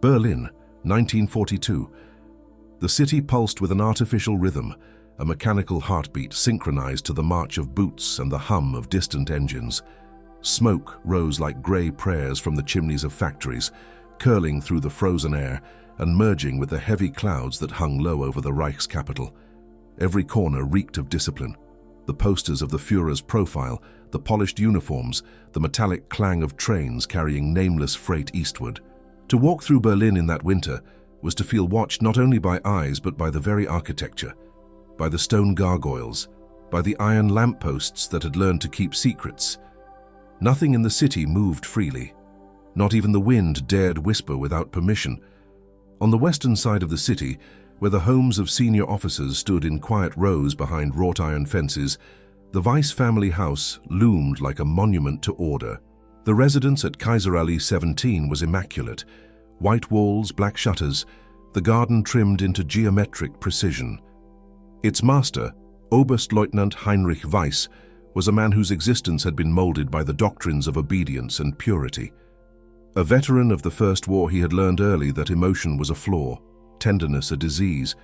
Berlin, 1942. The city pulsed with an artificial rhythm, a mechanical heartbeat synchronized to the march of boots and the hum of distant engines. Smoke rose like grey prayers from the chimneys of factories, curling through the frozen air and merging with the heavy clouds that hung low over the Reich's capital. Every corner reeked of discipline. The posters of the Führer's profile, the polished uniforms, the metallic clang of trains carrying nameless freight eastward. To walk through Berlin in that winter was to feel watched not only by eyes but by the very architecture, by the stone gargoyles, by the iron lampposts that had learned to keep secrets. Nothing in the city moved freely. Not even the wind dared whisper without permission. On the western side of the city, where the homes of senior officers stood in quiet rows behind wrought iron fences, the Weiss family house loomed like a monument to order. The residence at Kaiserallee 17 was immaculate. White walls, black shutters, the garden trimmed into geometric precision. Its master, Oberstleutnant Heinrich Weiss, was a man whose existence had been molded by the doctrines of obedience and purity. A veteran of the First War, he had learned early that emotion was a flaw, tenderness a disease.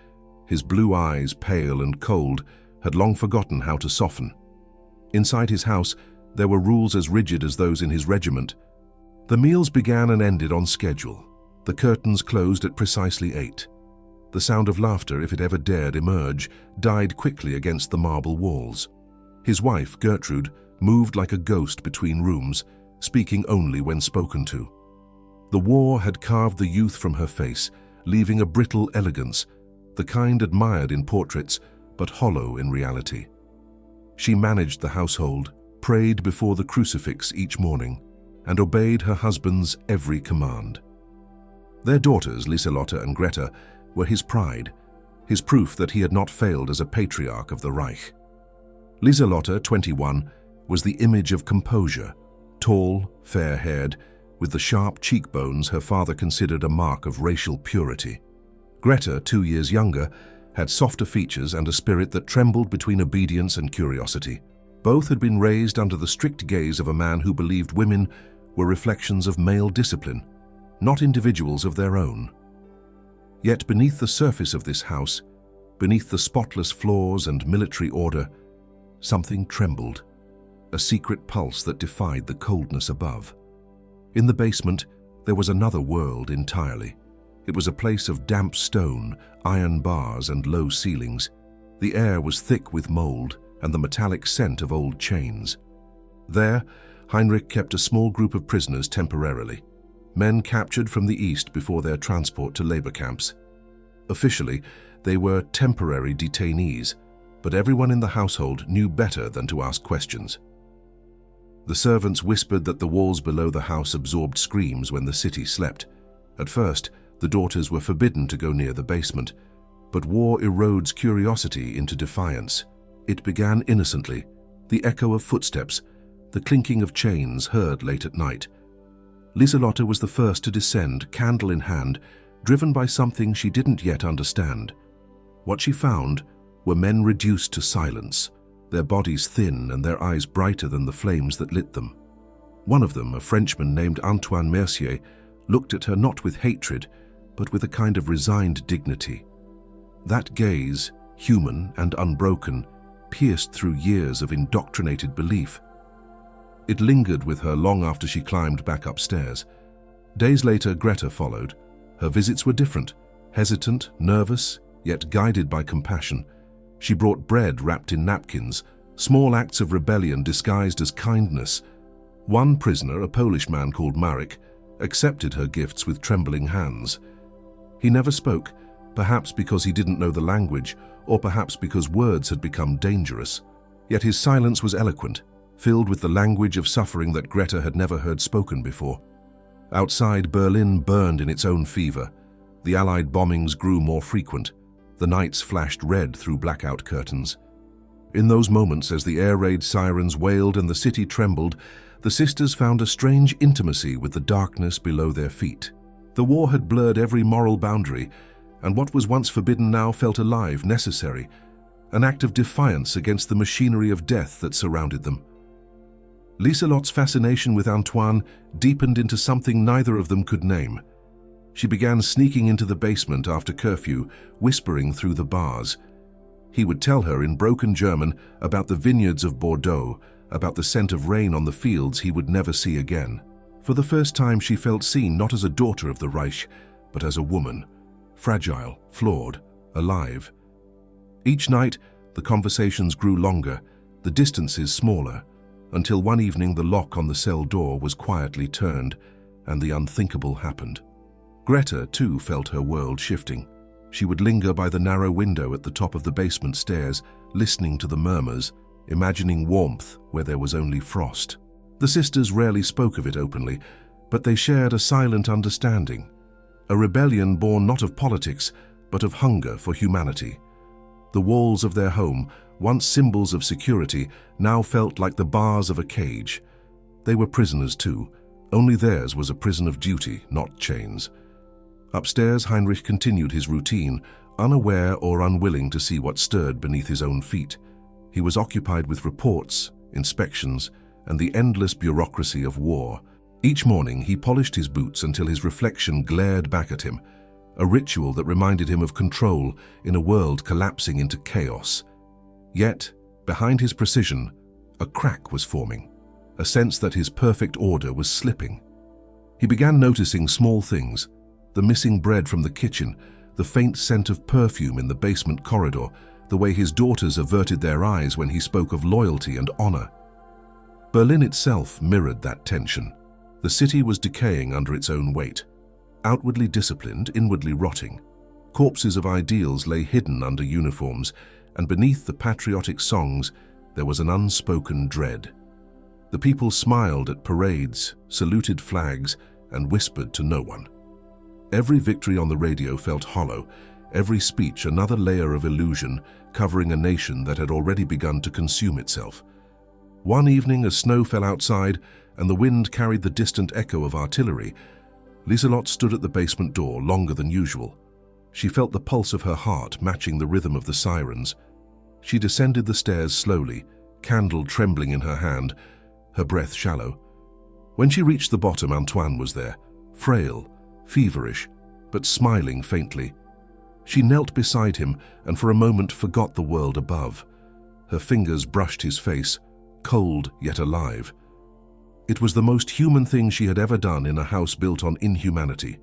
His blue eyes, pale and cold, had long forgotten how to soften. Inside his house, there were rules as rigid as those in his regiment. The meals began and ended on schedule. The curtains closed at precisely 8. The sound of laughter, if it ever dared emerge, died quickly against the marble walls. His wife, Gertrude, moved like a ghost between rooms, speaking only when spoken to. The war had carved the youth from her face, leaving a brittle elegance, the kind admired in portraits, but hollow in reality. She managed the household, prayed before the crucifix each morning, and obeyed her husband's every command. Their daughters, Lieselotte and Greta, were his pride, his proof that he had not failed as a patriarch of the Reich. Lieselotte, 21, was the image of composure, tall, fair-haired, with the sharp cheekbones her father considered a mark of racial purity. Greta, 2 years younger, had softer features and a spirit that trembled between obedience and curiosity. Both had been raised under the strict gaze of a man who believed women were reflections of male discipline, not individuals of their own. Yet beneath the surface of this house, beneath the spotless floors and military order, something trembled, a secret pulse that defied the coldness above. In the basement, there was another world entirely. It was a place of damp stone, iron bars and low ceilings. The air was thick with mold and the metallic scent of old chains. There, Heinrich kept a small group of prisoners temporarily, men captured from the east before their transport to labor camps. Officially, they were temporary detainees, but everyone in the household knew better than to ask questions. The servants whispered that the walls below the house absorbed screams when the city slept. At first, the daughters were forbidden to go near the basement, but war erodes curiosity into defiance. It began innocently, the echo of footsteps, the clinking of chains heard late at night. Lieselotte was the first to descend, candle in hand, driven by something she didn't yet understand. What she found were men reduced to silence, their bodies thin and their eyes brighter than the flames that lit them. One of them, a Frenchman named Antoine Mercier, looked at her not with hatred, but with a kind of resigned dignity. That gaze, human and unbroken, pierced through years of indoctrinated belief. It lingered with her long after she climbed back upstairs. Days later, Greta followed. Her visits were different, hesitant, nervous, yet guided by compassion. She brought bread wrapped in napkins, small acts of rebellion disguised as kindness. One prisoner, a Polish man called Marek, accepted her gifts with trembling hands. He never spoke, perhaps because he didn't know the language, or perhaps because words had become dangerous. Yet his silence was eloquent, filled with the language of suffering that Greta had never heard spoken before. Outside, Berlin burned in its own fever. The Allied bombings grew more frequent. The nights flashed red through blackout curtains. In those moments, as the air raid sirens wailed and the city trembled, the sisters found a strange intimacy with the darkness below their feet. The war had blurred every moral boundary, and what was once forbidden now felt alive, necessary, an act of defiance against the machinery of death that surrounded them. Lieselotte's fascination with Antoine deepened into something neither of them could name. She began sneaking into the basement after curfew, whispering through the bars. He would tell her in broken German about the vineyards of Bordeaux, about the scent of rain on the fields he would never see again. For the first time she felt seen not as a daughter of the Reich, but as a woman, fragile, flawed, alive. Each night, the conversations grew longer, the distances smaller, until one evening the lock on the cell door was quietly turned, and the unthinkable happened. Greta, too, felt her world shifting. She would linger by the narrow window at the top of the basement stairs, listening to the murmurs, imagining warmth where there was only frost. The sisters rarely spoke of it openly, but they shared a silent understanding, a rebellion born not of politics, but of hunger for humanity. The walls of their home, once symbols of security, now felt like the bars of a cage. They were prisoners too, only theirs was a prison of duty, not chains. Upstairs, Heinrich continued his routine, unaware or unwilling to see what stirred beneath his own feet. He was occupied with reports, inspections, and the endless bureaucracy of war. Each morning he polished his boots until his reflection glared back at him, a ritual that reminded him of control in a world collapsing into chaos. Yet, behind his precision, a crack was forming, a sense that his perfect order was slipping. He began noticing small things, the missing bread from the kitchen, the faint scent of perfume in the basement corridor, the way his daughters averted their eyes when he spoke of loyalty and honor. Berlin itself mirrored that tension. The city was decaying under its own weight, outwardly disciplined, inwardly rotting. Corpses of ideals lay hidden under uniforms, and beneath the patriotic songs there was an unspoken dread. The people smiled at parades, saluted flags, and whispered to no one. Every victory on the radio felt hollow, every speech another layer of illusion covering a nation that had already begun to consume itself. One evening as snow fell outside and the wind carried the distant echo of artillery, Lieselotte stood at the basement door longer than usual. She felt the pulse of her heart matching the rhythm of the sirens. She descended the stairs slowly, candle trembling in her hand, her breath shallow. When she reached the bottom, Antoine was there, frail, feverish, but smiling faintly. She knelt beside him and for a moment forgot the world above. Her fingers brushed his face, cold yet alive. It was the most human thing she had ever done in a house built on inhumanity.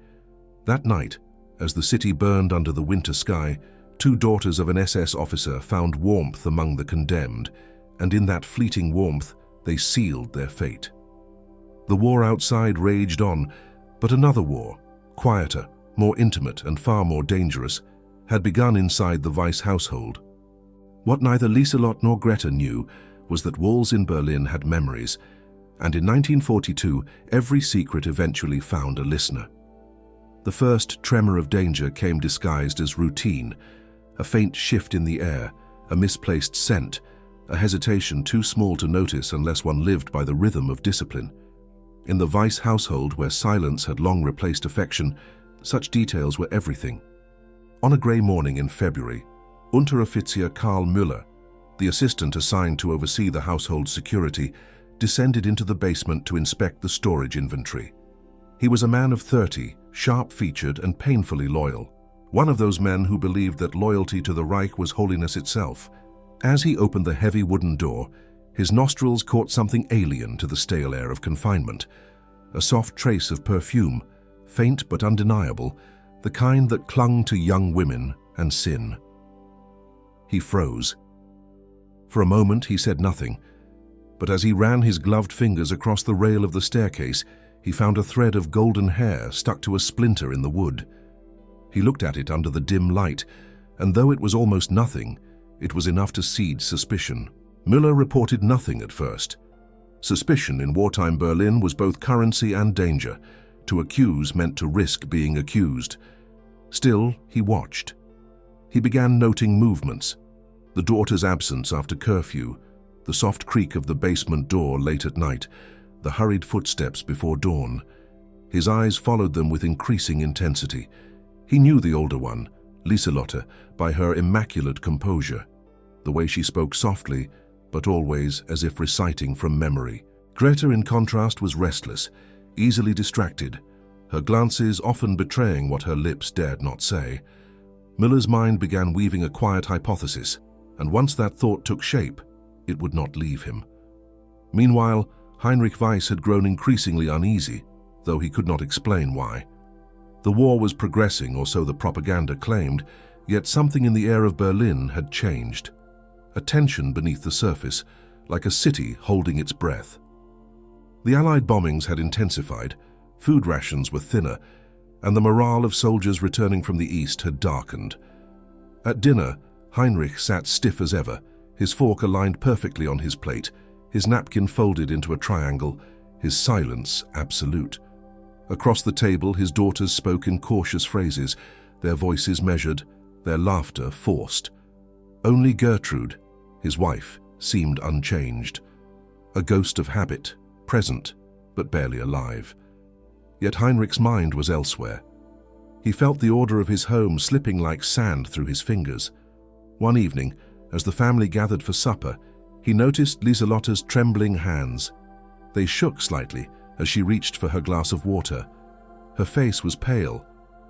That night, as the city burned under the winter sky, two daughters of an SS officer found warmth among the condemned, and in that fleeting warmth they sealed their fate. The war outside raged on, but another war, quieter, more intimate, and far more dangerous, had begun inside the Weiss household. What neither Lieselotte nor Greta knew was that walls in Berlin had memories, and in 1942 every secret eventually found a listener. The first tremor of danger came disguised as routine, a faint shift in the air, a misplaced scent, a hesitation too small to notice unless one lived by the rhythm of discipline. In the Weiss household, where silence had long replaced affection, such details were everything. On a grey morning in February, Unteroffizier Karl Müller, the assistant assigned to oversee the household's security, descended into the basement to inspect the storage inventory. He was a man of 30, sharp-featured and painfully loyal, one of those men who believed that loyalty to the Reich was holiness itself. As he opened the heavy wooden door, his nostrils caught something alien to the stale air of confinement, a soft trace of perfume, faint but undeniable, the kind that clung to young women and sin. He froze. For a moment he said nothing, but as he ran his gloved fingers across the rail of the staircase, he found a thread of golden hair stuck to a splinter in the wood. He looked at it under the dim light, and though it was almost nothing, it was enough to seed suspicion. Müller reported nothing at first. Suspicion in wartime Berlin was both currency and danger. To accuse meant to risk being accused. Still, he watched. He began noting movements, the daughter's absence after curfew, the soft creak of the basement door late at night, the hurried footsteps before dawn. His eyes followed them with increasing intensity. He knew the older one, Lieselotte, by her immaculate composure, the way she spoke softly, but always as if reciting from memory. Greta, in contrast, was restless, easily distracted, her glances often betraying what her lips dared not say. Müller's mind began weaving a quiet hypothesis, and once that thought took shape, it would not leave him. Meanwhile, Heinrich Weiss had grown increasingly uneasy, though he could not explain why. The war was progressing, or so the propaganda claimed, yet something in the air of Berlin had changed. A tension beneath the surface, like a city holding its breath. The Allied bombings had intensified, food rations were thinner, and the morale of soldiers returning from the east had darkened. At dinner, Heinrich sat stiff as ever, his fork aligned perfectly on his plate, his napkin folded into a triangle, his silence absolute. Across the table, his daughters spoke in cautious phrases, their voices measured, their laughter forced. Only Gertrude, his wife, seemed unchanged. A ghost of habit, present, but barely alive. Yet Heinrich's mind was elsewhere. He felt the order of his home slipping like sand through his fingers. One evening, as the family gathered for supper, he noticed Lieselotte's trembling hands. They shook slightly as she reached for her glass of water. Her face was pale,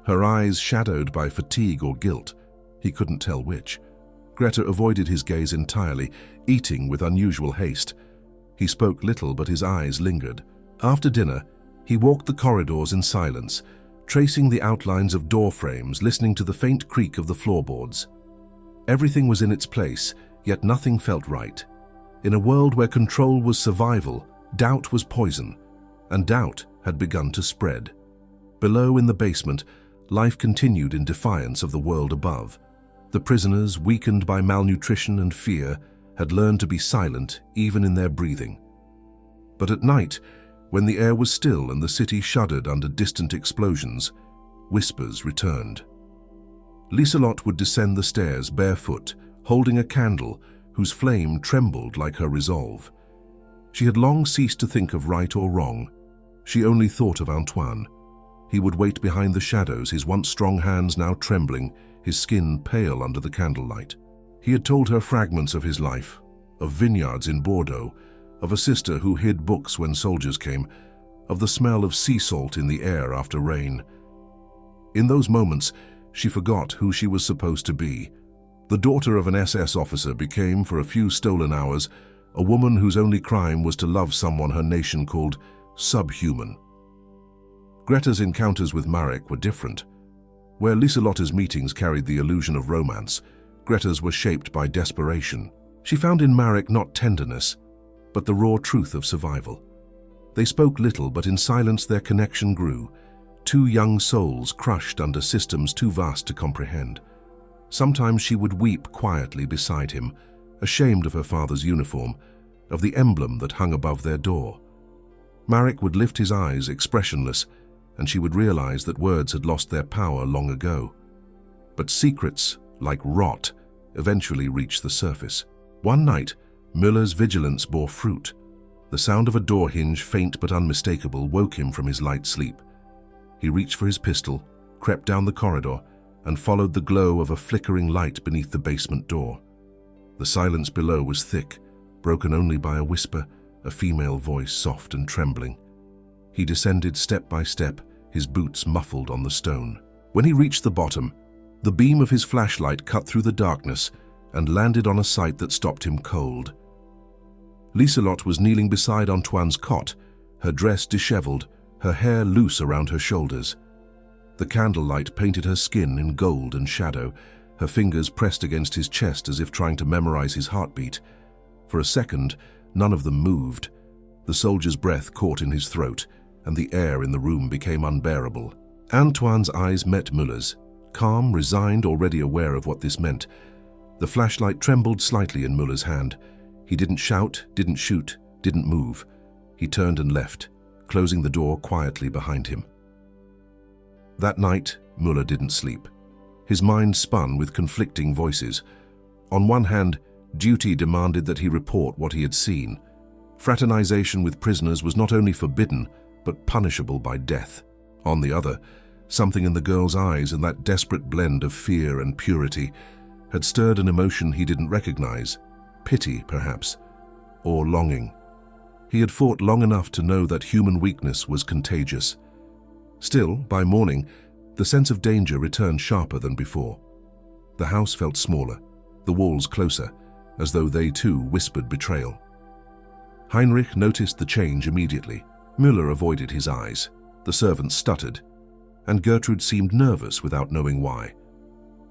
her eyes shadowed by fatigue or guilt. He couldn't tell which. Greta avoided his gaze entirely, eating with unusual haste. He spoke little, but his eyes lingered. After dinner, he walked the corridors in silence, tracing the outlines of door frames, listening to the faint creak of the floorboards. Everything was in its place, yet nothing felt right. In a world where control was survival, doubt was poison, and doubt had begun to spread. Below in the basement, life continued in defiance of the world above. The prisoners, weakened by malnutrition and fear, had learned to be silent even in their breathing. But at night, when the air was still and the city shuddered under distant explosions, whispers returned. Lieselotte would descend the stairs barefoot, holding a candle whose flame trembled like her resolve. She had long ceased to think of right or wrong. She only thought of Antoine. He would wait behind the shadows, his once strong hands now trembling, his skin pale under the candlelight. He had told her fragments of his life, of vineyards in Bordeaux, of a sister who hid books when soldiers came, of the smell of sea salt in the air after rain. In those moments, she forgot who she was supposed to be. The daughter of an SS officer became, for a few stolen hours, a woman whose only crime was to love someone her nation called subhuman. Greta's encounters with Marek were different. Where Lieselotte's meetings carried the illusion of romance, Greta's were shaped by desperation. She found in Marek not tenderness, but the raw truth of survival. They spoke little, but in silence their connection grew. Two young souls crushed under systems too vast to comprehend. Sometimes she would weep quietly beside him, ashamed of her father's uniform, of the emblem that hung above their door. Marek would lift his eyes, expressionless, and she would realize that words had lost their power long ago. But secrets, like rot, eventually reached the surface. One night, Müller's vigilance bore fruit. The sound of a door hinge, faint but unmistakable, woke him from his light sleep. He reached for his pistol, crept down the corridor, and followed the glow of a flickering light beneath the basement door. The silence below was thick, broken only by a whisper, a female voice, soft and trembling. He descended step by step, his boots muffled on the stone. When he reached the bottom, the beam of his flashlight cut through the darkness and landed on a sight that stopped him cold. Lieselotte was kneeling beside Antoine's cot, her dress disheveled, her hair loose around her shoulders. The candlelight painted her skin in gold and shadow, her fingers pressed against his chest as if trying to memorize his heartbeat. For a second, none of them moved. The soldier's breath caught in his throat, and the air in the room became unbearable. Antoine's eyes met Müller's, calm, resigned, already aware of what this meant. The flashlight trembled slightly in Müller's hand. He didn't shout, didn't shoot, didn't move. He turned and left, closing the door quietly behind him. That night, Müller didn't sleep. His mind spun with conflicting voices. On one hand, duty demanded that he report what he had seen. Fraternization with prisoners was not only forbidden, but punishable by death. On the other, something in the girl's eyes and that desperate blend of fear and purity had stirred an emotion he didn't recognize. Pity, perhaps, or longing. He had fought long enough to know that human weakness was contagious. Still, by morning, the sense of danger returned sharper than before. The house felt smaller, the walls closer, as though they too whispered betrayal. Heinrich noticed the change immediately. Müller avoided his eyes, the servants stuttered, and Gertrude seemed nervous without knowing why.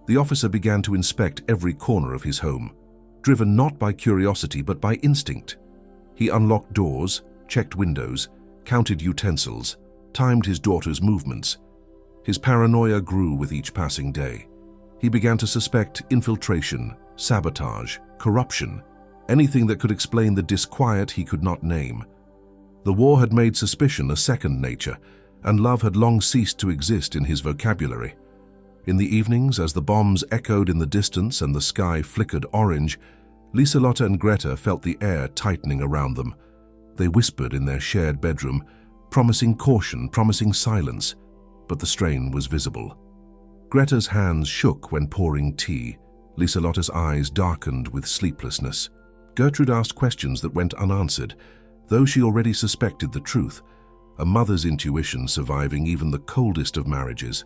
The officer began to inspect every corner of his home, driven not by curiosity but by instinct. He unlocked doors, checked windows, counted utensils, timed his daughter's movements. His paranoia grew with each passing day. He began to suspect infiltration, sabotage, corruption, anything that could explain the disquiet he could not name. The war had made suspicion a second nature, and love had long ceased to exist in his vocabulary. In the evenings, as the bombs echoed in the distance and the sky flickered orange, Lieselotte and Greta felt the air tightening around them. They whispered in their shared bedroom, promising caution, promising silence, but the strain was visible. Greta's hands shook when pouring tea. Lieselotte's eyes darkened with sleeplessness. Gertrude asked questions that went unanswered, though she already suspected the truth, a mother's intuition surviving even the coldest of marriages.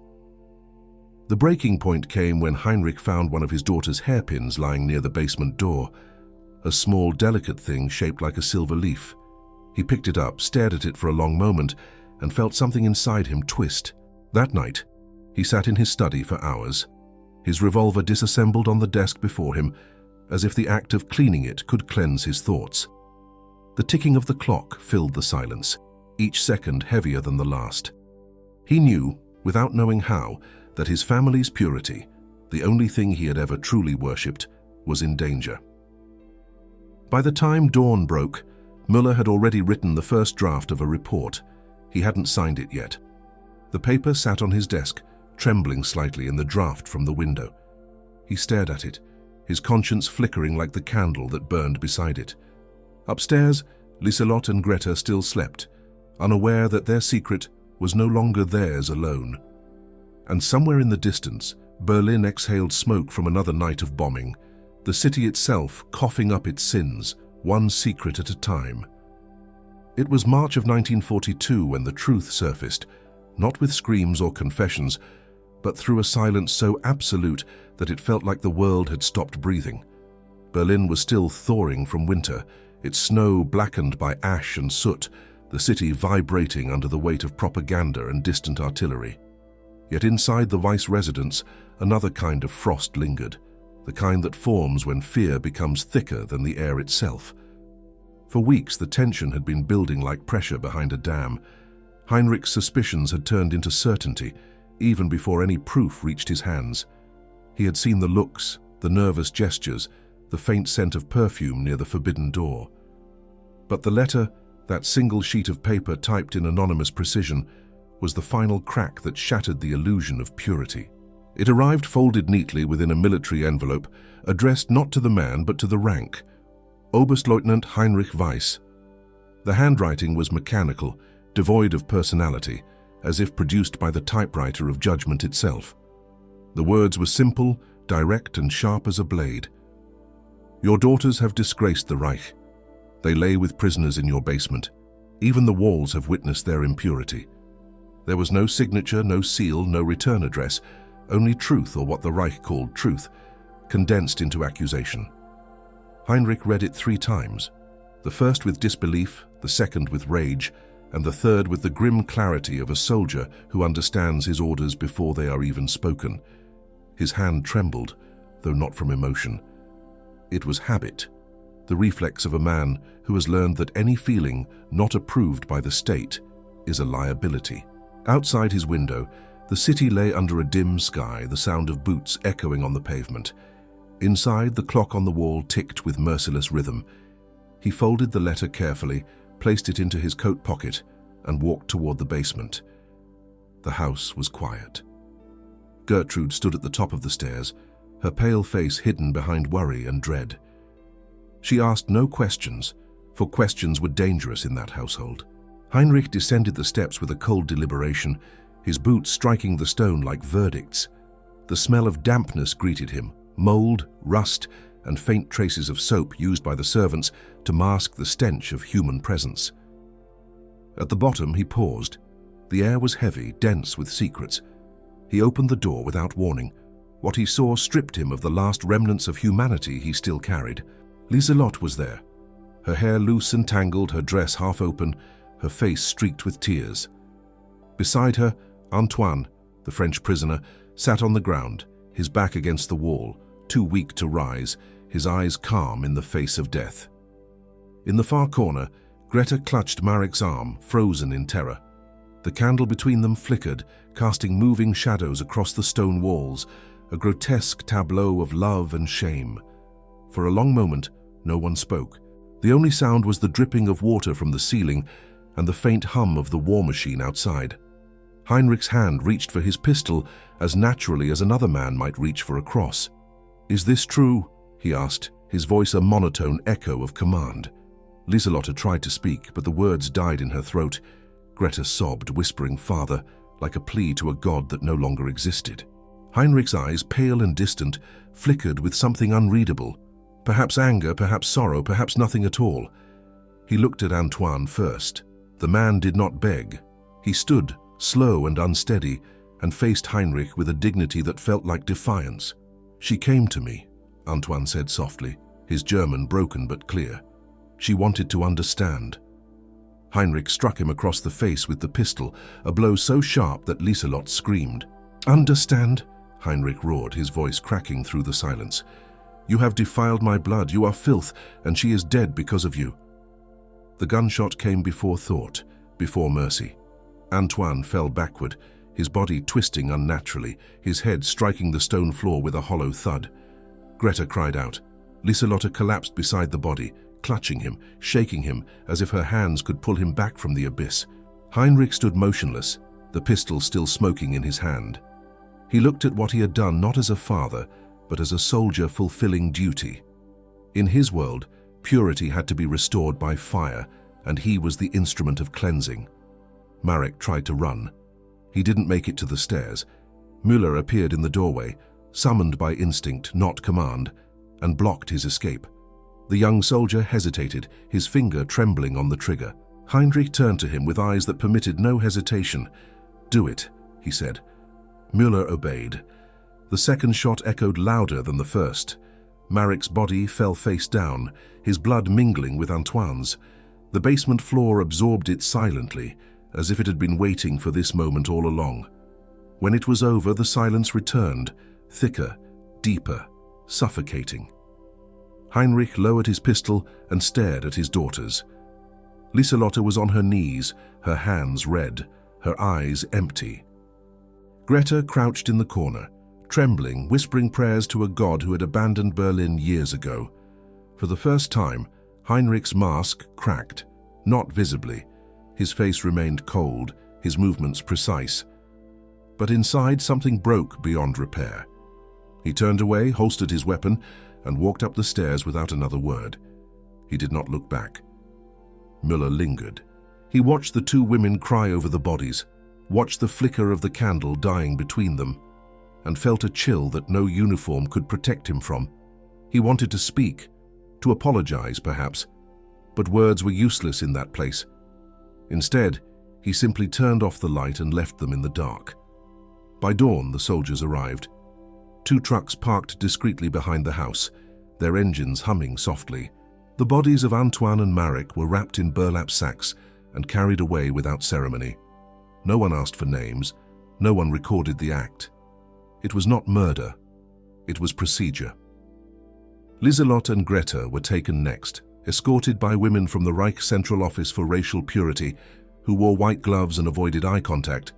The breaking point came when Heinrich found one of his daughter's hairpins lying near the basement door, a small, delicate thing shaped like a silver leaf. He picked it up, stared at it for a long moment, and felt something inside him twist. That night, he sat in his study for hours, his revolver disassembled on the desk before him, as if the act of cleaning it could cleanse his thoughts. The ticking of the clock filled the silence, each second heavier than the last. He knew, without knowing how, that his family's purity, the only thing he had ever truly worshipped, was in danger. By the time dawn broke, Müller had already written the first draft of a report. He hadn't signed it yet. The paper sat on his desk, trembling slightly in the draught from the window. He stared at it, his conscience flickering like the candle that burned beside it. Upstairs, Lieselotte and Greta still slept, unaware that their secret was no longer theirs alone. And somewhere in the distance, Berlin exhaled smoke from another night of bombing, the city itself coughing up its sins, one secret at a time. It was March of 1942 when the truth surfaced, not with screams or confessions, but through a silence so absolute that it felt like the world had stopped breathing. Berlin was still thawing from winter, its snow blackened by ash and soot, the city vibrating under the weight of propaganda and distant artillery. Yet inside the vice residence, another kind of frost lingered, the kind that forms when fear becomes thicker than the air itself. For weeks, the tension had been building like pressure behind a dam. Heinrich's suspicions had turned into certainty, even before any proof reached his hands. He had seen the looks, the nervous gestures, the faint scent of perfume near the forbidden door. But the letter, that single sheet of paper typed in anonymous precision, was the final crack that shattered the illusion of purity. It arrived folded neatly within a military envelope, addressed not to the man but to the rank, Oberstleutnant Heinrich Weiss. The handwriting was mechanical, devoid of personality, as if produced by the typewriter of judgment itself. The words were simple, direct and sharp as a blade. Your daughters have disgraced the Reich. They lay with prisoners in your basement. Even the walls have witnessed their impurity. There was no signature, no seal, no return address, only truth, or what the Reich called truth, condensed into accusation. Heinrich read it 3 times, the first with disbelief, the second with rage, and the third with the grim clarity of a soldier who understands his orders before they are even spoken. His hand trembled, though not from emotion. It was habit, the reflex of a man who has learned that any feeling not approved by the state is a liability. Outside his window, the city lay under a dim sky, the sound of boots echoing on the pavement. Inside, the clock on the wall ticked with merciless rhythm. He folded the letter carefully, placed it into his coat pocket, and walked toward the basement. The house was quiet. Gertrude stood at the top of the stairs, her pale face hidden behind worry and dread. She asked no questions, for questions were dangerous in that household. Heinrich descended the steps with a cold deliberation, his boots striking the stone like verdicts. The smell of dampness greeted him, mold, rust, and faint traces of soap used by the servants to mask the stench of human presence. At the bottom, he paused. The air was heavy, dense with secrets. He opened the door without warning. What he saw stripped him of the last remnants of humanity he still carried. Liselotte was there, her hair loose and tangled, her dress half open, her face streaked with tears. Beside her, Antoine, the French prisoner, sat on the ground, his back against the wall, too weak to rise, his eyes calm in the face of death. In the far corner, Greta clutched Marek's arm, frozen in terror. The candle between them flickered, casting moving shadows across the stone walls, a grotesque tableau of love and shame. For a long moment, no one spoke. The only sound was the dripping of water from the ceiling and the faint hum of the war machine outside. Heinrich's hand reached for his pistol as naturally as another man might reach for a cross. "Is this true?" he asked, his voice a monotone echo of command. Liselotte tried to speak, but the words died in her throat. Greta sobbed, whispering "Father," like a plea to a god that no longer existed. Heinrich's eyes, pale and distant, flickered with something unreadable. Perhaps anger, perhaps sorrow, perhaps nothing at all. He looked at Antoine first. The man did not beg. He stood, slow and unsteady, and faced Heinrich with a dignity that felt like defiance. "She came to me," Antoine said softly, his German broken but clear. "She wanted to understand." Heinrich struck him across the face with the pistol, a blow so sharp that Liselotte screamed. "Understand?" Heinrich roared, his voice cracking through the silence. "You have defiled my blood, you are filth, and she is dead because of you." The gunshot came before thought, before mercy. Antoine fell backward, his body twisting unnaturally, his head striking the stone floor with a hollow thud. Greta cried out. Liselotte collapsed beside the body, clutching him, shaking him, as if her hands could pull him back from the abyss. Heinrich stood motionless, the pistol still smoking in his hand. He looked at what he had done not as a father, but as a soldier fulfilling duty. In his world, purity had to be restored by fire, and he was the instrument of cleansing. Marek tried to run. He didn't make it to the stairs. Müller appeared in the doorway, summoned by instinct, not command, and blocked his escape. The young soldier hesitated, his finger trembling on the trigger. Heinrich turned to him with eyes that permitted no hesitation. "Do it," he said. Müller obeyed. The second shot echoed louder than the first. Marek's body fell face down, his blood mingling with Antoine's. The basement floor absorbed it silently, as if it had been waiting for this moment all along. When it was over, the silence returned, thicker, deeper, suffocating. Heinrich lowered his pistol and stared at his daughters. Liselotte was on her knees, her hands red, her eyes empty. Greta crouched in the corner, trembling, whispering prayers to a god who had abandoned Berlin years ago. For the first time, Heinrich's mask cracked, not visibly. His face remained cold, his movements precise. But inside, something broke beyond repair. He turned away, holstered his weapon, and walked up the stairs without another word. He did not look back. Müller lingered. He watched the two women cry over the bodies, watched the flicker of the candle dying between them, and felt a chill that no uniform could protect him from. He wanted to speak, to apologize perhaps, but words were useless in that place. Instead, he simply turned off the light and left them in the dark. By dawn, the soldiers arrived. 2 trucks parked discreetly behind the house, their engines humming softly. The bodies of Antoine and Marek were wrapped in burlap sacks and carried away without ceremony. No one asked for names, no one recorded the act. It was not murder, it was procedure. Liselotte and Greta were taken next, escorted by women from the Reich Central Office for Racial Purity, who wore white gloves and avoided eye contact.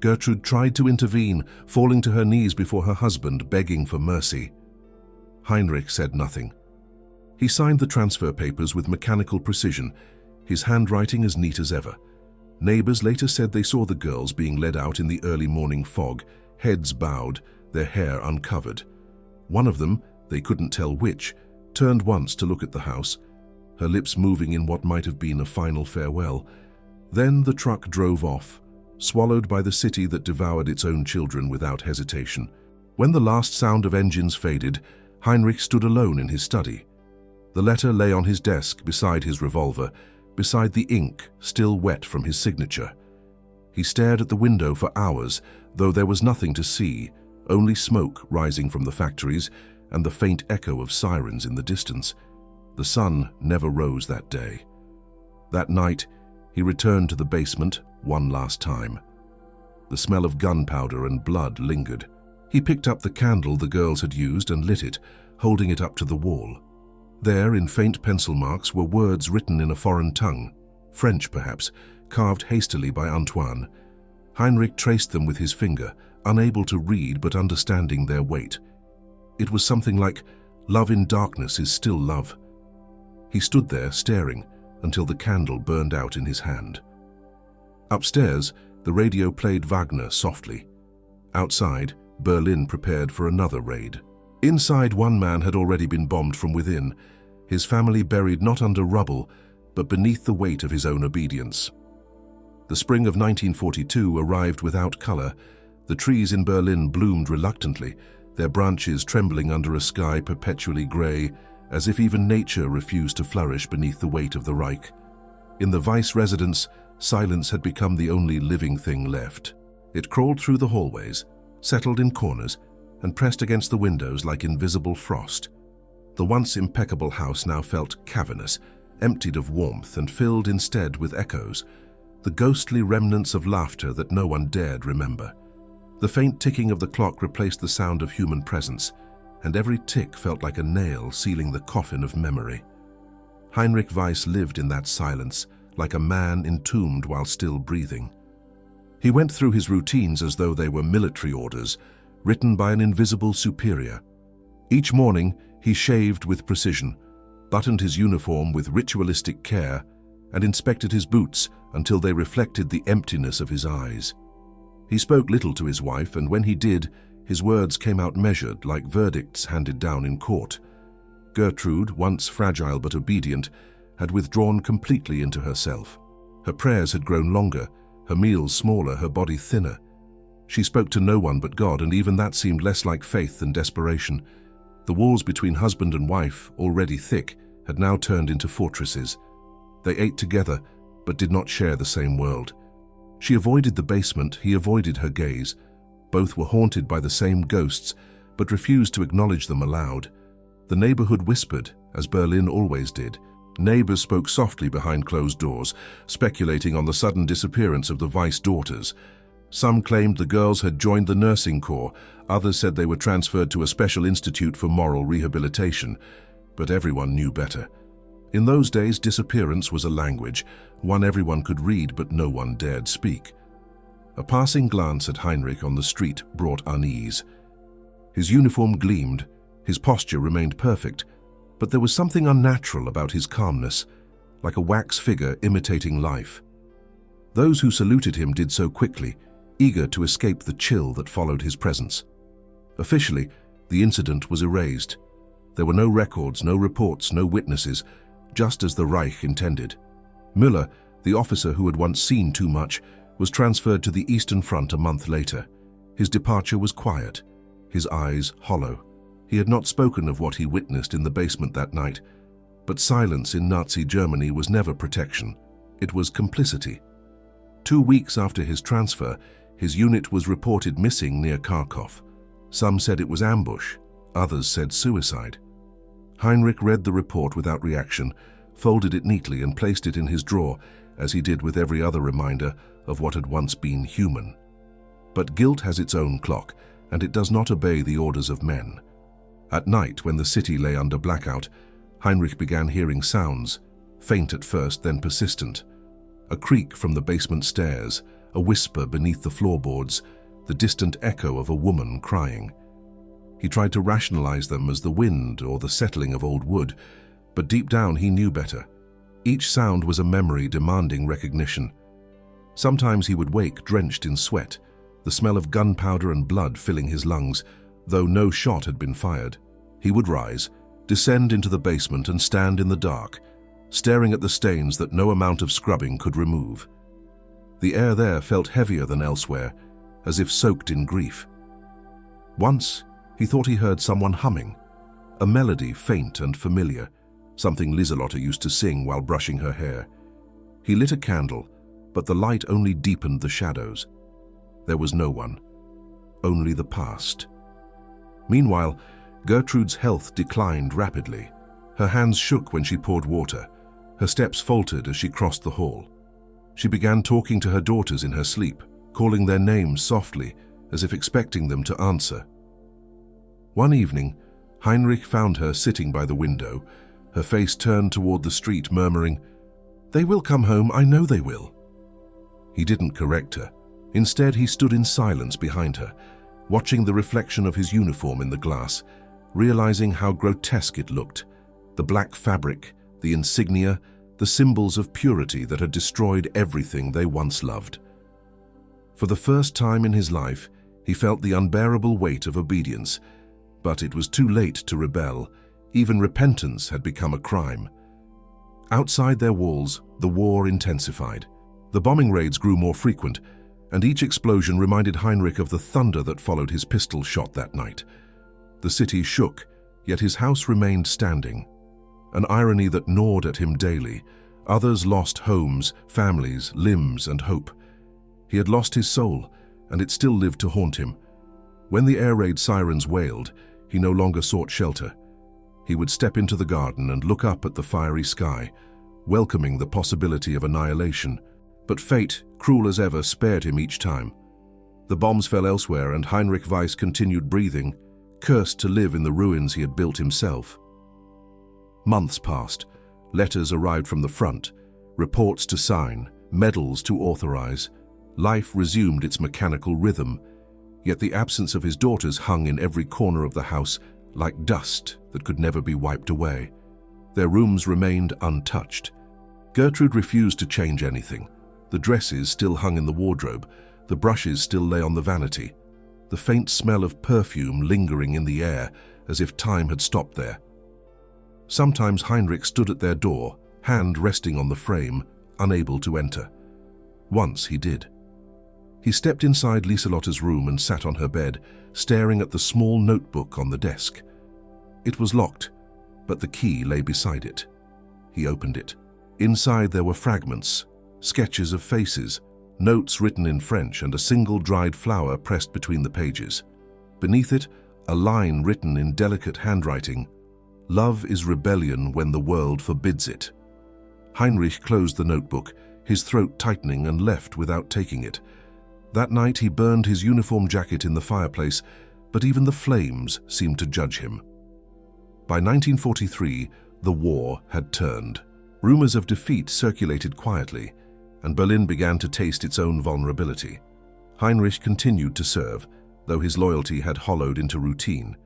Gertrude tried to intervene, falling to her knees before her husband, begging for mercy. Heinrich said nothing. He signed the transfer papers with mechanical precision, his handwriting as neat as ever. Neighbors later said they saw the girls being led out in the early morning fog, heads bowed, their hair uncovered. One of them, they couldn't tell which, turned once to look at the house, her lips moving in what might have been a final farewell. Then the truck drove off, swallowed by the city that devoured its own children without hesitation. When the last sound of engines faded, Heinrich stood alone in his study. The letter lay on his desk beside his revolver, beside the ink still wet from his signature. He stared at the window for hours, though there was nothing to see, only smoke rising from the factories and the faint echo of sirens in the distance. The sun never rose that day. That night, he returned to the basement one last time. The smell of gunpowder and blood lingered. He picked up the candle the girls had used and lit it, holding it up to the wall. There, in faint pencil marks, were words written in a foreign tongue, French perhaps, carved hastily by Antoine. Heinrich traced them with his finger, unable to read but understanding their weight. It was something like, "Love in darkness is still love." He stood there staring until the candle burned out in his hand. Upstairs, the radio played Wagner softly. Outside, Berlin prepared for another raid. Inside, one man had already been bombed from within, his family buried not under rubble, but beneath the weight of his own obedience. The spring of 1942 arrived without color. The trees in Berlin bloomed reluctantly, their branches trembling under a sky perpetually gray, as if even nature refused to flourish beneath the weight of the Reich. In the vice residence, silence had become the only living thing left. It crawled through the hallways, settled in corners, and pressed against the windows like invisible frost. The once impeccable house now felt cavernous, emptied of warmth and filled instead with echoes, the ghostly remnants of laughter that no one dared remember. The faint ticking of the clock replaced the sound of human presence, and every tick felt like a nail sealing the coffin of memory. Heinrich Weiss lived in that silence, like a man entombed while still breathing. He went through his routines as though they were military orders, written by an invisible superior. Each morning, he shaved with precision, buttoned his uniform with ritualistic care, and inspected his boots until they reflected the emptiness of his eyes. He spoke little to his wife, and when he did, his words came out measured like verdicts handed down in court. Gertrude, once fragile but obedient, had withdrawn completely into herself. Her prayers had grown longer, her meals smaller, her body thinner. She spoke to no one but God, and even that seemed less like faith than desperation. The walls between husband and wife, already thick, had now turned into fortresses. They ate together, but did not share the same world. She avoided the basement, he avoided her gaze. Both were haunted by the same ghosts, but refused to acknowledge them aloud. The neighborhood whispered, as Berlin always did. Neighbors spoke softly behind closed doors, speculating on the sudden disappearance of the Weiss daughters. Some claimed the girls had joined the nursing corps, others said they were transferred to a special institute for moral rehabilitation, but everyone knew better. In those days, disappearance was a language, one everyone could read but no one dared speak. A passing glance at Heinrich on the street brought unease. His uniform gleamed, his posture remained perfect, but there was something unnatural about his calmness, like a wax figure imitating life. Those who saluted him did so quickly, eager to escape the chill that followed his presence. Officially, the incident was erased. There were no records, no reports, no witnesses, just as the Reich intended. Müller, the officer who had once seen too much, was transferred to the Eastern Front a month later. His departure was quiet, his eyes hollow. He had not spoken of what he witnessed in the basement that night, but silence in Nazi Germany was never protection. It was complicity. 2 weeks after his transfer, his unit was reported missing near Kharkov. Some said it was ambush, others said suicide. Heinrich read the report without reaction, folded it neatly and placed it in his drawer, as he did with every other reminder of what had once been human. But guilt has its own clock, and it does not obey the orders of men. At night, when the city lay under blackout, Heinrich began hearing sounds, faint at first, then persistent. A creak from the basement stairs, a whisper beneath the floorboards, the distant echo of a woman crying. He tried to rationalize them as the wind or the settling of old wood, but deep down he knew better. Each sound was a memory demanding recognition. Sometimes he would wake drenched in sweat, the smell of gunpowder and blood filling his lungs, though no shot had been fired. He would rise, descend into the basement and stand in the dark, staring at the stains that no amount of scrubbing could remove. The air there felt heavier than elsewhere, as if soaked in grief. Once, he thought he heard someone humming, a melody faint and familiar, something Liselotte used to sing while brushing her hair. He lit a candle, but the light only deepened the shadows. There was no one, only the past. Meanwhile, Gertrude's health declined rapidly. Her hands shook when she poured water. Her steps faltered as she crossed the hall. She began talking to her daughters in her sleep, calling their names softly, as if expecting them to answer. One evening, Heinrich found her sitting by the window, her face turned toward the street, murmuring, "They will come home, I know they will." He didn't correct her. Instead, he stood in silence behind her, watching the reflection of his uniform in the glass, realizing how grotesque it looked. The black fabric, the insignia, the symbols of purity that had destroyed everything they once loved. For the first time in his life, he felt the unbearable weight of obedience, but it was too late to rebel. Even repentance had become a crime. Outside their walls, the war intensified. The bombing raids grew more frequent, and each explosion reminded Heinrich of the thunder that followed his pistol shot that night. The city shook, yet his house remained standing. An irony that gnawed at him daily. Others lost homes, families, limbs, and hope. He had lost his soul, and it still lived to haunt him. When the air raid sirens wailed, he no longer sought shelter. He would step into the garden and look up at the fiery sky, welcoming the possibility of annihilation. But fate, cruel as ever, spared him each time. The bombs fell elsewhere, and Heinrich Weiss continued breathing, cursed to live in the ruins he had built himself. Months passed. Letters arrived from the front, reports to sign, medals to authorize. Life resumed its mechanical rhythm, yet the absence of his daughters hung in every corner of the house like dust that could never be wiped away. Their rooms remained untouched. Gertrude refused to change anything. The dresses still hung in the wardrobe, the brushes still lay on the vanity, the faint smell of perfume lingering in the air as if time had stopped there. Sometimes Heinrich stood at their door, hand resting on the frame, unable to enter. Once he did. He stepped inside Lieselotta's room and sat on her bed, staring at the small notebook on the desk. It was locked, but the key lay beside it. He opened it. Inside there were fragments, sketches of faces, notes written in French, and a single dried flower pressed between the pages. Beneath it, a line written in delicate handwriting, "Love is rebellion when the world forbids it." Heinrich closed the notebook, his throat tightening, and left without taking it. That night he burned his uniform jacket in the fireplace, but even the flames seemed to judge him. By 1943, the war had turned. Rumors of defeat circulated quietly, and Berlin began to taste its own vulnerability. Heinrich continued to serve, though his loyalty had hollowed into routine.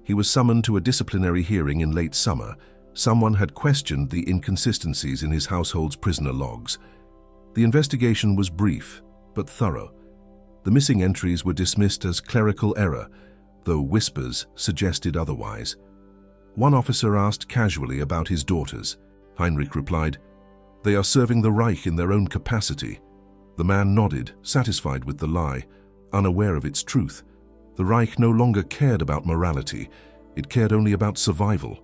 He was summoned to a disciplinary hearing in late summer. Someone had questioned the inconsistencies in his household's prisoner logs. The investigation was brief, but thorough. The missing entries were dismissed as clerical error, though whispers suggested otherwise. One officer asked casually about his daughters. Heinrich replied, "They are serving the Reich in their own capacity." The man nodded, satisfied with the lie, unaware of its truth. The Reich no longer cared about morality, it cared only about survival.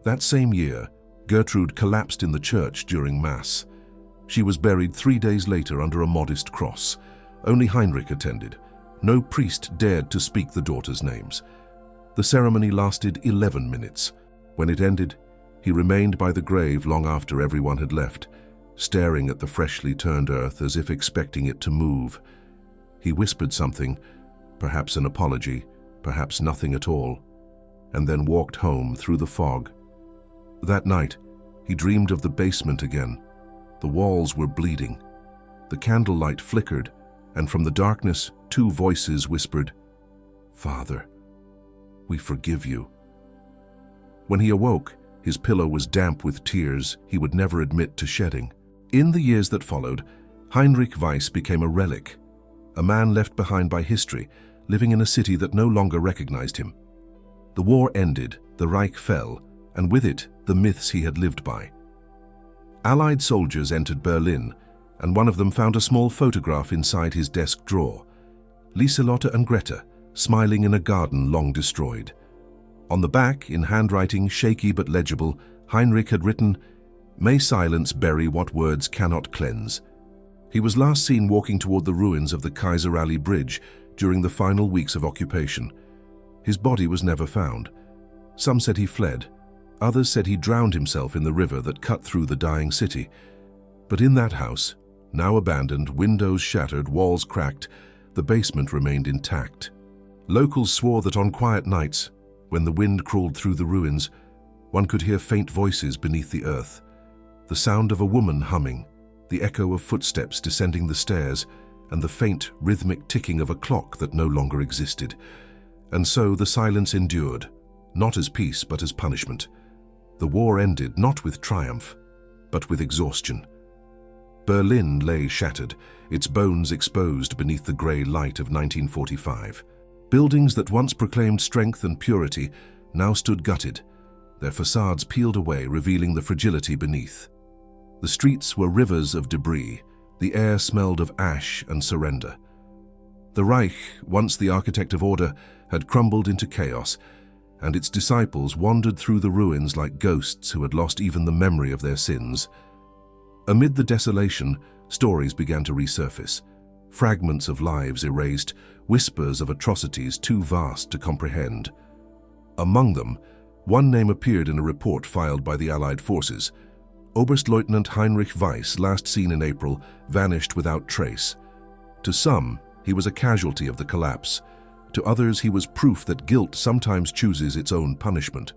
That same year, Gertrude collapsed in the church during Mass. She was buried 3 days later under a modest cross. Only Heinrich attended. No priest dared to speak the daughters' names. The ceremony lasted 11 minutes. When it ended, he remained by the grave long after everyone had left, staring at the freshly turned earth as if expecting it to move. He whispered something, perhaps an apology, perhaps nothing at all, and then walked home through the fog. That night, he dreamed of the basement again. The walls were bleeding. The candlelight flickered, and from the darkness, 2 voices whispered, "Father, we forgive you." When he awoke, his pillow was damp with tears he would never admit to shedding. In the years that followed, Heinrich Weiss became a relic, a man left behind by history, living in a city that no longer recognized him. The war ended, the Reich fell, and with it, the myths he had lived by. Allied soldiers entered Berlin, and one of them found a small photograph inside his desk drawer. Lieselotta and Greta, smiling in a garden long destroyed. On the back, in handwriting shaky but legible, Heinrich had written, "May silence bury what words cannot cleanse." He was last seen walking toward the ruins of the Kaiser Ali Bridge during the final weeks of occupation. His body was never found. Some said he fled. Others said he drowned himself in the river that cut through the dying city. But in that house, now abandoned, windows shattered, walls cracked, the basement remained intact. Locals swore that on quiet nights, when the wind crawled through the ruins, one could hear faint voices beneath the earth, the sound of a woman humming, the echo of footsteps descending the stairs, and the faint, rhythmic ticking of a clock that no longer existed. And so the silence endured, not as peace but as punishment. The war ended not with triumph, but with exhaustion. Berlin lay shattered, its bones exposed beneath the grey light of 1945. Buildings that once proclaimed strength and purity now stood gutted, their facades peeled away, revealing the fragility beneath. The streets were rivers of debris, the air smelled of ash and surrender. The Reich, once the architect of order, had crumbled into chaos, and its disciples wandered through the ruins like ghosts who had lost even the memory of their sins. Amid the desolation, stories began to resurface. Fragments of lives erased, whispers of atrocities too vast to comprehend. Among them, one name appeared in a report filed by the Allied forces. Oberstleutnant Heinrich Weiss, last seen in April, vanished without trace. To some, he was a casualty of the collapse. To others, he was proof that guilt sometimes chooses its own punishment.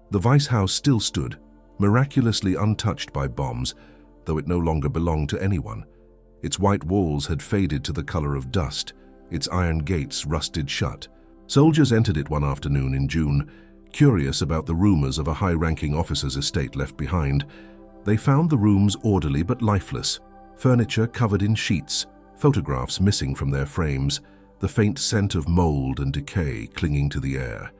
The Weiss house still stood, miraculously untouched by bombs, though it no longer belonged to anyone. Its white walls had faded to the color of dust, its iron gates rusted shut. Soldiers entered it one afternoon in June, curious about the rumors of a high-ranking officer's estate left behind. They found the rooms orderly but lifeless, furniture covered in sheets, photographs missing from their frames, the faint scent of mold and decay clinging to the air.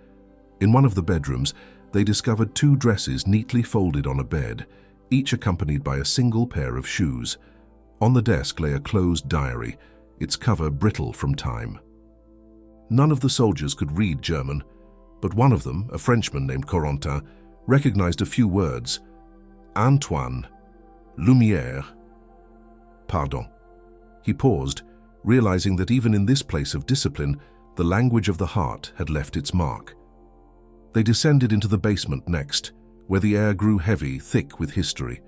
In one of the bedrooms, they discovered 2 dresses neatly folded on a bed, each accompanied by a single pair of shoes. On the desk lay a closed diary, its cover brittle from time. None of the soldiers could read German, but one of them, a Frenchman named Corentin, recognized a few words. Antoine, Lumière, pardon. He paused, realizing that even in this place of discipline, the language of the heart had left its mark. They descended into the basement next, where the air grew heavy, thick with history.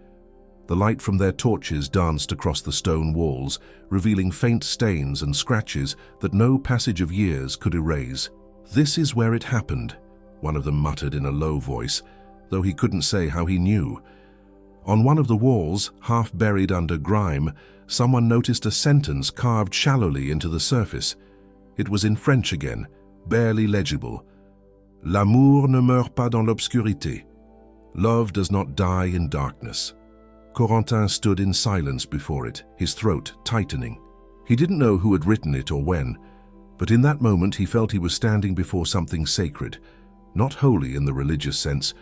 The light from their torches danced across the stone walls, revealing faint stains and scratches that no passage of years could erase. "This is where it happened," one of them muttered in a low voice, though he couldn't say how he knew. On one of the walls, half buried under grime, someone noticed a sentence carved shallowly into the surface. It was in French again, barely legible. "L'amour ne meurt pas dans l'obscurité. Love does not die in darkness." Corentin stood in silence before it, his throat tightening. He didn't know who had written it or when, but in that moment he felt he was standing before something sacred, not holy in the religious sense,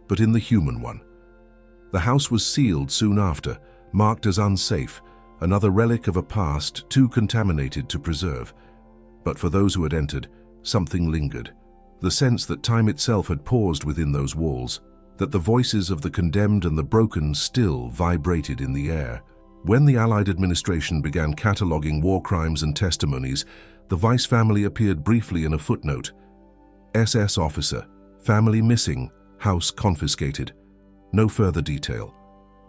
but in the human one. The house was sealed soon after, marked as unsafe, another relic of a past too contaminated to preserve. But for those who had entered, something lingered. The sense that time itself had paused within those walls, that the voices of the condemned and the broken still vibrated in the air. When the Allied administration began cataloguing war crimes and testimonies, the Weiss family appeared briefly in a footnote. SS officer, family missing, house confiscated. No further detail.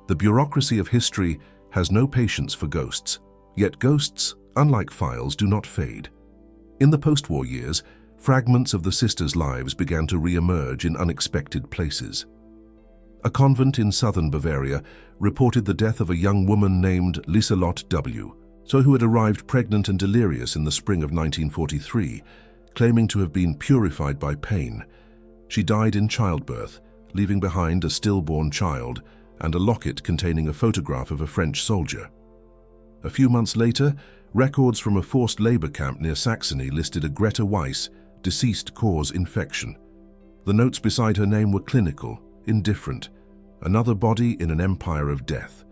The bureaucracy of history has no patience for ghosts, yet ghosts, unlike files, do not fade. In the post-war years, fragments of the sisters' lives began to re-emerge in unexpected places. A convent in southern Bavaria reported the death of a young woman named Lieselotte W., who had arrived pregnant and delirious in the spring of 1943, claiming to have been purified by pain. She died in childbirth, leaving behind a stillborn child and a locket containing a photograph of a French soldier. A few months later, records from a forced labor camp near Saxony listed a Greta Weiss, deceased cause infection. The notes beside her name were clinical, indifferent, another body in an empire of death.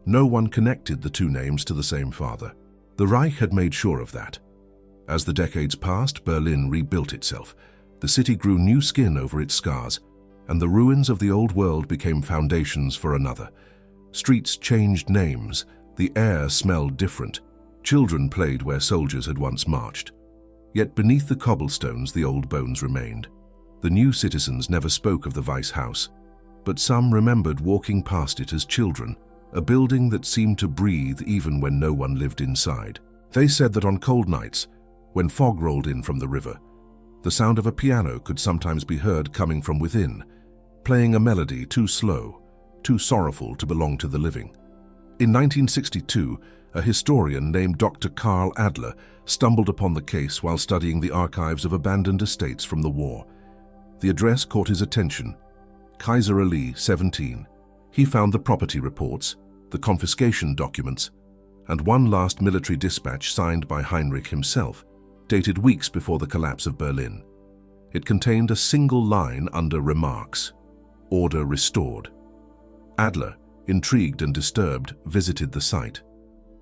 No one connected the two names to the same father. The Reich had made sure of that. As the decades passed, Berlin rebuilt itself. The city grew new skin over its scars, and the ruins of the old world became foundations for another. Streets changed names, The air smelled different. Children played where soldiers had once marched. Yet beneath the cobblestones the old bones remained. The new citizens never spoke of the Vice House, but some remembered walking past it as children, a building that seemed to breathe even when no one lived inside. They said that on cold nights, when fog rolled in from the river, the sound of a piano could sometimes be heard coming from within, playing a melody too slow, too sorrowful to belong to the living. In 1962, a historian named Dr. Carl Adler stumbled upon the case while studying the archives of abandoned estates from the war. The address caught his attention: Kaiser Allee, 17. He found the property reports, the confiscation documents, and one last military dispatch signed by Heinrich himself, dated weeks before the collapse of Berlin. It contained a single line under remarks: "Order restored." Adler, intrigued and disturbed, visited the site.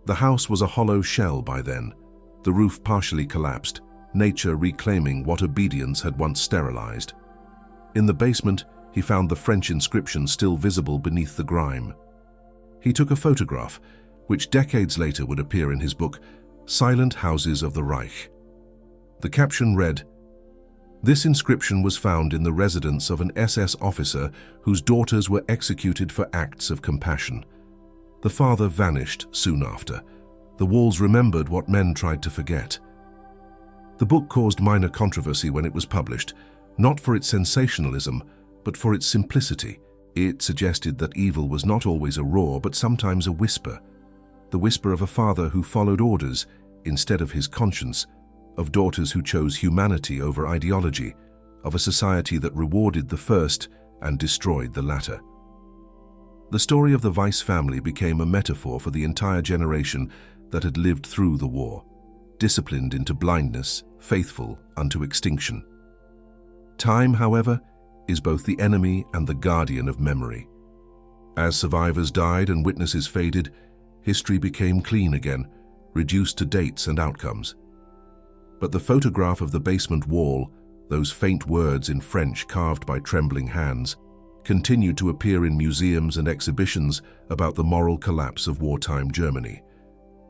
The house was a hollow shell by then, the roof partially collapsed, nature reclaiming what obedience had once sterilized. In the basement, he found the French inscription still visible beneath the grime. He took a photograph, which decades later would appear in his book, Silent Houses of the Reich. The caption read, "This inscription was found in the residence of an SS officer whose daughters were executed for acts of compassion. The father vanished soon after. The walls remembered what men tried to forget." The book caused minor controversy when it was published, not for its sensationalism, but for its simplicity. It suggested that evil was not always a roar, but sometimes a whisper. The whisper of a father who followed orders instead of his conscience, of daughters who chose humanity over ideology, of a society that rewarded the first and destroyed the latter. The story of the Weiss family became a metaphor for the entire generation that had lived through the war, disciplined into blindness, faithful unto extinction. Time, however, is both the enemy and the guardian of memory. As survivors died and witnesses faded, history became clean again, reduced to dates and outcomes. But the photograph of the basement wall, those faint words in French carved by trembling hands, continued to appear in museums and exhibitions about the moral collapse of wartime Germany.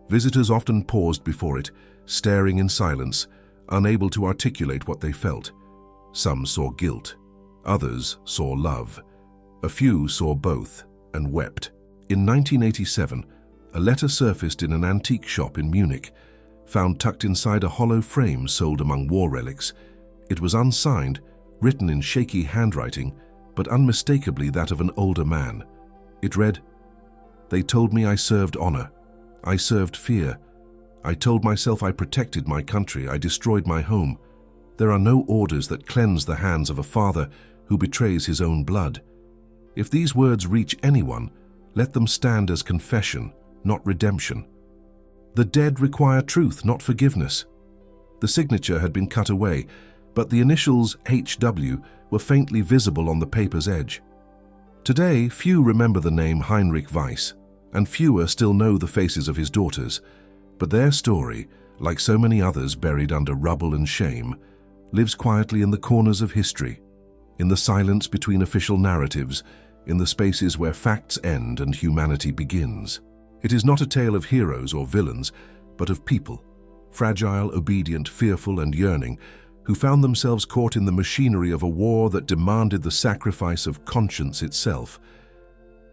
Visitors often paused before it, staring in silence, unable to articulate what they felt. Some saw guilt, others saw love. A few saw both and wept. In 1987, a letter surfaced in an antique shop in Munich, found tucked inside a hollow frame sold among war relics. It was unsigned, written in shaky handwriting, but unmistakably that of an older man. It read, "They told me I served honor. I served fear. I told myself I protected my country. I destroyed my home. There are no orders that cleanse the hands of a father who betrays his own blood. If these words reach anyone, let them stand as confession, not redemption. The dead require truth, not forgiveness." The signature had been cut away, but the initials HW were faintly visible on the paper's edge. Today, few remember the name Heinrich Weiss, and fewer still know the faces of his daughters, but their story, like so many others buried under rubble and shame, lives quietly in the corners of history, in the silence between official narratives, in the spaces where facts end and humanity begins. It is not a tale of heroes or villains, but of people, fragile, obedient, fearful, and yearning, who found themselves caught in the machinery of a war that demanded the sacrifice of conscience itself.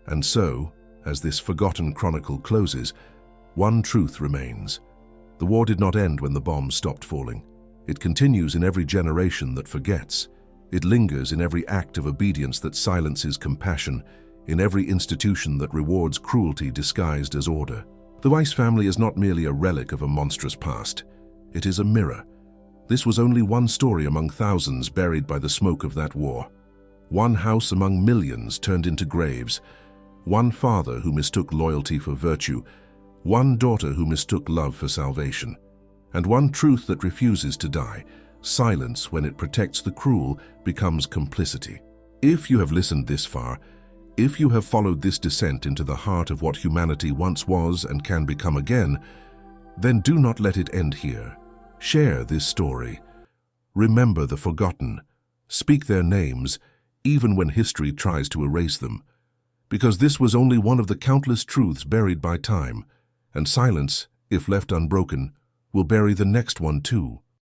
And so, as this forgotten chronicle closes, one truth remains. The war did not end when the bombs stopped falling. It continues in every generation that forgets. It lingers in every act of obedience that silences compassion, in every institution that rewards cruelty disguised as order. The Weiss family is not merely a relic of a monstrous past. It is a mirror. This was only one story among thousands buried by the smoke of that war. One house among millions turned into graves. One father who mistook loyalty for virtue. One daughter who mistook love for salvation. And one truth that refuses to die. Silence, when it protects the cruel, becomes complicity. If you have listened this far, if you have followed this descent into the heart of what humanity once was and can become again, then do not let it end here. Share this story. Remember the forgotten. Speak their names, even when history tries to erase them. Because this was only one of the countless truths buried by time, And silence, if left unbroken, will bury the next one too.